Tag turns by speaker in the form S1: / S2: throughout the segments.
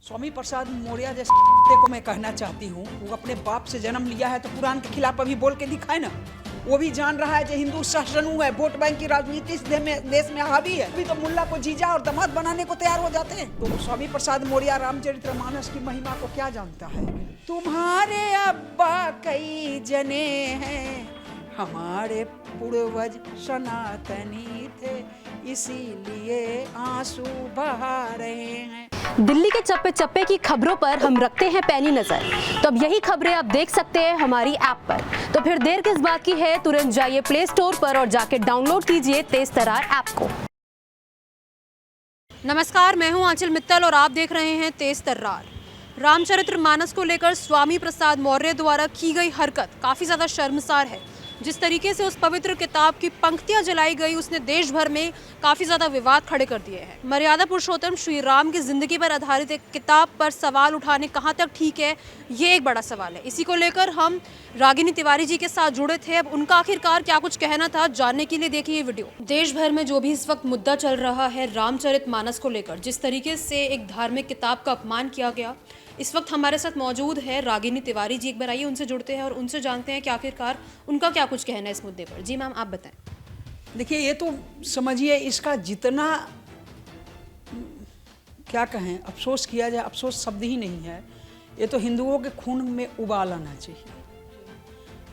S1: स्वामी प्रसाद मौर्य जैसे को मैं कहना चाहती हूँ, वो अपने बाप से जन्म लिया है तो कुरान के खिलाफ अभी बोल के दिखाए ना। वो भी जान रहा है जो हिंदू सहिष्णु है, वोट बैंक की राजनीति इस देश में हावी है। अभी तो मुल्ला को जीजा और दामाद बनाने को तैयार हो जाते हैं। तो स्वामी प्रसाद मौर्य रामचरितमानस की महिमा को क्या जानता है? तुम्हारे अब्बा कई जने हैं, हमारे पूर्वज सनातनी थे, इसीलिए आंसू बहा रहे हैं।
S2: दिल्ली के चप्पे चप्पे की खबरों पर हम रखते हैं पैनी नजर। तो अब यही खबरें आप देख सकते हैं हमारी ऐप पर। तो फिर देर किस बात की है, तुरंत जाइए प्ले स्टोर पर और जाके डाउनलोड कीजिए तेज तर्रार ऐप को। नमस्कार, मैं हूं आंचल मित्तल और आप देख रहे हैं तेज तर्रार। रामचरितमानस को लेकर स्वामी प्रसाद मौर्य द्वारा की गई हरकत काफी ज्यादा शर्मसार है। जिस तरीके से उस पवित्र किताब की पंक्तियां जलाई गई, उसने देश भर में काफ़ी ज़्यादा विवाद खड़े कर दिए हैं। मर्यादा पुरुषोत्तम श्री राम की ज़िंदगी पर आधारित एक किताब पर सवाल उठाने कहां तक ठीक है, ये एक बड़ा सवाल है। इसी को लेकर हम रागिनी तिवारी जी के साथ जुड़े थे। अब उनका आखिरकार क्या कुछ कहना था, जानने के लिए देखिए ये वीडियो। देश भर में जो भी इस वक्त मुद्दा चल रहा है रामचरितमानस को लेकर, जिस तरीके से एक धार्मिक किताब का अपमान किया गया, इस वक्त हमारे साथ मौजूद है रागिनी तिवारी जी। एक बार आइए उनसे जुड़ते हैं और उनसे जानते हैं कि आखिरकार उनका क्या कुछ कहना है इस मुद्दे पर। जी मैम, आप बताएं।
S1: देखिए, ये तो समझिए इसका जितना क्या कहें, अफसोस किया जाए, अफसोस शब्द ही नहीं है। ये तो हिंदुओं के खून में उबाल आना चाहिए,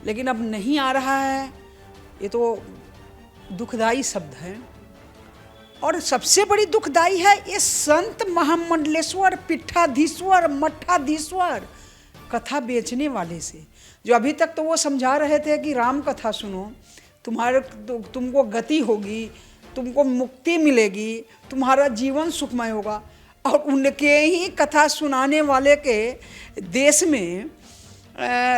S1: लेकिन अब नहीं आ रहा है। ये तो दुखदाई शब्द है। और सबसे बड़ी दुखदाई है ये संत महामंडलेश्वर, पिट्ठाधीश्वर, मठाधीश्वर कथा बेचने वाले से, जो अभी तक तो वो समझा रहे थे कि राम कथा सुनो, तुमको गति होगी, तुमको मुक्ति मिलेगी, तुम्हारा जीवन सुखमय होगा। और उनके ही कथा सुनाने वाले के देश में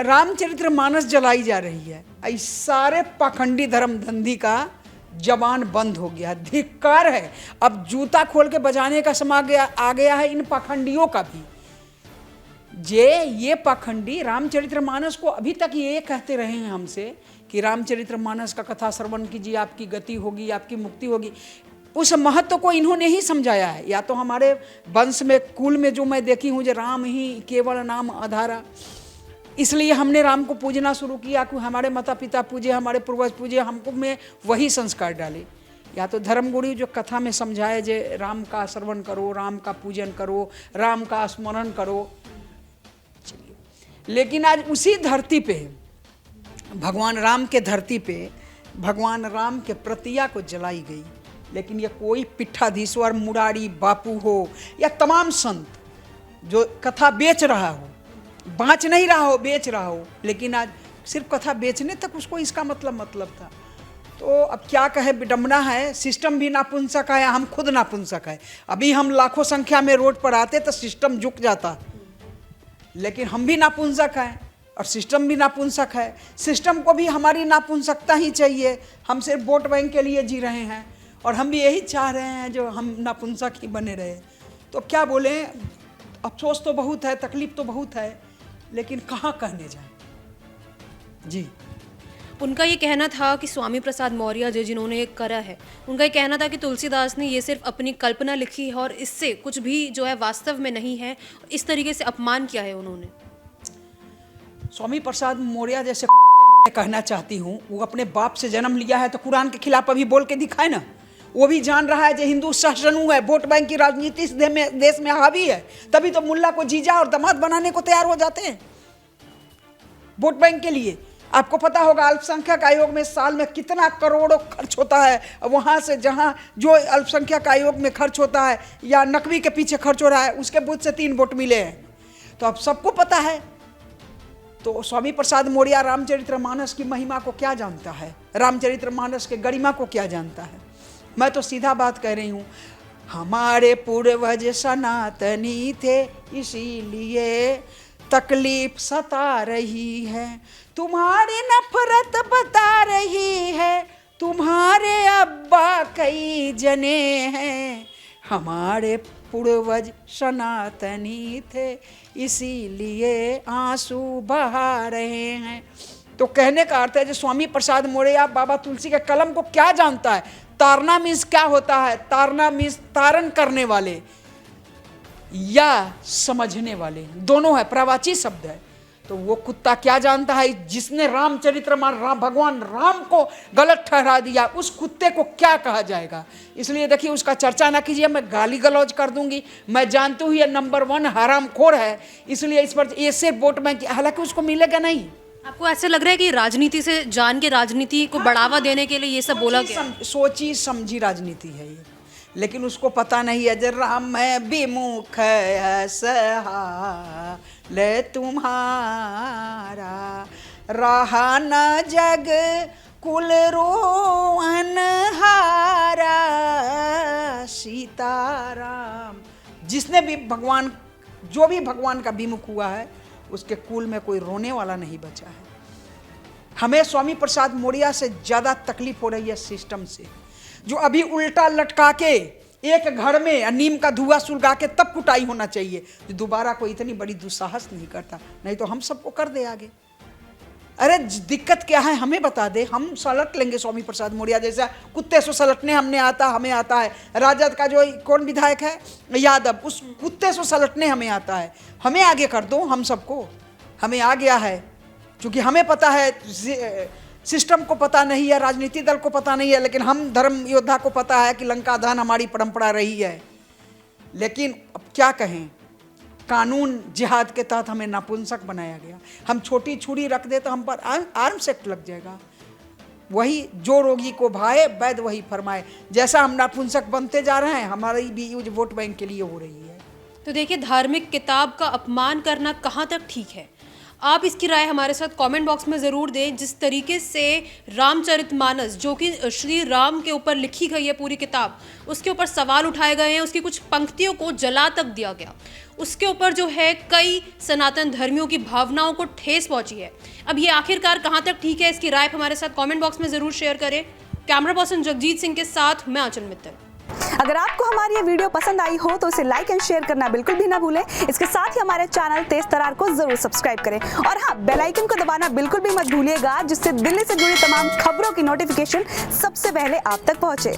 S1: रामचरितमानस जलाई जा रही है। इस सारे पाखंडी धर्म धंधी का जबान बंद हो गया। धिक्कार है। अब जूता खोल के बजाने का समय आ गया है इन पाखंडियों का भी। ये पाखंडी रामचरितमानस को अभी तक ये कहते रहे हैं हमसे कि रामचरितमानस का कथा श्रवण कीजिए, आपकी गति होगी, आपकी मुक्ति होगी। उस महत्व को इन्होंने ही समझाया है। या तो हमारे वंश में, कुल में जो मैं देखी हूँ, जो राम ही केवल नाम आधारा, इसलिए हमने राम को पूजना शुरू किया कि हमारे माता पिता पूजे, हमारे पूर्वज पूजे, हमको में वही संस्कार डाले। या तो धर्मगुरु जो कथा में समझाए जे राम का श्रवण करो, राम का पूजन करो, राम का स्मरण करो। चलिए, लेकिन आज उसी धरती पे, भगवान राम के धरती पे, भगवान राम के प्रतिया को जलाई गई। लेकिन ये कोई पिट्ठाधीश्वर, मुरारी बापू हो या तमाम संत जो कथा बेच रहा हो, बाँच नहीं रहा हो, बेच रहा हो, लेकिन आज सिर्फ कथा बेचने तक उसको इसका मतलब था। तो अब क्या कहे, विडम्बना है। सिस्टम भी नापुंसक है, हम खुद नापुंसक है। अभी हम लाखों संख्या में रोड पर आते तो सिस्टम झुक जाता, लेकिन हम भी नापुंसक हैं और सिस्टम भी नापुंसक है। सिस्टम को भी हमारी नापुंसकता ही चाहिए। हम सिर्फ वोट बैंक के लिए जी रहे हैं और हम भी यही चाह रहे हैं जो हम नापुंसक ही बने रहे। तो क्या बोले, अफसोस तो बहुत है, तकलीफ तो बहुत है, लेकिन कहाँ कहने जाए। जी,
S2: उनका ये कहना था कि स्वामी प्रसाद मौर्य जी जिन्होंने ये करा है, उनका ये कहना था कि तुलसीदास ने ये सिर्फ अपनी कल्पना लिखी है और इससे कुछ भी जो है वास्तव में नहीं है। इस तरीके से अपमान किया है उन्होंने।
S1: स्वामी प्रसाद मौर्य जैसे मैं कहना चाहती हूँ, वो अपने बाप से जन्म लिया है तो कुरान के खिलाफ अभी बोल के दिखाए ना। वो भी जान रहा है जो हिंदू सहिष्णु है, वोट बैंक की राजनीति इस देश में हावी है। तभी तो मुल्ला को जीजा और दामाद बनाने को तैयार हो जाते हैं वोट बैंक के लिए। आपको पता होगा अल्पसंख्यक आयोग में साल में कितना करोड़ों खर्च होता है। वहाँ से जहाँ जो अल्पसंख्यक आयोग में खर्च होता है या नकवी के पीछे खर्च हो रहा है, उसके बूथ से 3 वोट मिले हैं। तो अब सबको पता है। तो स्वामी प्रसाद मौर्य रामचरितमानस की महिमा को क्या जानता है, रामचरितमानस के गरिमा को क्या जानता है? मैं तो सीधा बात कह रही हूँ, हमारे पूर्वज सनातनी थे, इसीलिए तकलीफ सता रही है, तुम्हारी नफरत बता रही है, तुम्हारे अब्बा कई जने हैं, हमारे पूर्वज सनातनी थे, इसीलिए आंसू बहा रहे हैं। तो कहने का अर्थ है जो स्वामी प्रसाद मौर्य बाबा तुलसी के कलम को क्या जानता है। तारना मीन्स क्या होता है? तारना मीन्स तारण करने वाले। या समझने वाले, दोनों है, प्रवाची शब्द है। तो वो कुत्ता क्या जानता है, जिसने भगवान राम को गलत ठहरा दिया, उस कुत्ते को क्या कहा जाएगा। इसलिए देखिए, उसका चर्चा ना कीजिए, मैं गाली गलौज कर दूंगी। मैं जानती हूँ ये नंबर 1 हरामखोर है, इसलिए इस पर ऐसे वोट बैंक, हालांकि उसको मिलेगा नहीं।
S2: आपको ऐसे लग रहा है कि राजनीति से जान के राजनीति को बढ़ावा देने के लिए ये सब बोला गया?
S1: सोची समझी राजनीति है ये, लेकिन उसको पता नहीं है, जब राम मैं विमुख है सहा ले तुम्हारा, रहा न जग कुल रोअन हारा सीताराम। जिसने भी भगवान, जो भी भगवान का विमुख हुआ है, उसके कुल में कोई रोने वाला नहीं बचा है। हमें स्वामी प्रसाद मौर्य से ज़्यादा तकलीफ हो रही है सिस्टम से, जो अभी उल्टा लटका के एक घर में नीम का धुआं सुलगा के तब कुटाई होना चाहिए, जो दोबारा कोई इतनी बड़ी दुस्साहस नहीं करता, नहीं तो हम सबको कर दे आगे। अरे दिक्कत क्या है हमें बता दे, हम सलट लेंगे स्वामी प्रसाद मौर्य जैसा। कुत्ते से सलटने हमें आता है। राजद का जो कौन विधायक है, यादव, उस कुत्ते से सलटने हमें आता है। हमें आगे कर दो, हम सबको, हमें आ गया है, क्योंकि हमें पता है, सिस्टम को पता नहीं है, राजनीति दल को पता नहीं है, लेकिन हम धर्म योद्धा को पता है कि लंका दहन हमारी परंपरा रही है। लेकिन अब क्या कहें, कानून जिहाद के तहत हमें नपुंसक बनाया गया। हम छोटी छुरी रख दे तो हम पर आर्म्स एक्ट लग जाएगा। वही जो रोगी को भाए वैद्य वही फरमाए, जैसा हम नपुंसक बनते जा रहे हैं, हमारी भी यूज वोट बैंक के लिए हो रही है।
S2: तो देखिए, धार्मिक किताब का अपमान करना कहाँ तक ठीक है? आप इसकी राय हमारे साथ कमेंट बॉक्स में ज़रूर दें। जिस तरीके से रामचरितमानस, जो कि श्री राम के ऊपर लिखी गई है पूरी किताब, उसके ऊपर सवाल उठाए गए हैं, उसकी कुछ पंक्तियों को जला तक दिया गया, उसके ऊपर जो है कई सनातन धर्मियों की भावनाओं को ठेस पहुंची है। अब ये आखिरकार कहाँ तक ठीक है, इसकी राय हमारे साथ कमेंट बॉक्स में ज़रूर शेयर करें। कैमरा पर्सन जगजीत सिंह के साथ मैं आंचल मित्तल।
S3: अगर आपको हमारी ये वीडियो पसंद आई हो तो इसे लाइक एंड शेयर करना बिल्कुल भी ना भूलें। इसके साथ ही हमारे चैनल तेज तरार को जरूर सब्सक्राइब करें, और हाँ, बेल आइकन को दबाना बिल्कुल भी मत भूलिएगा, जिससे दिल्ली से जुड़ी तमाम खबरों की नोटिफिकेशन सबसे पहले आप तक पहुंचे।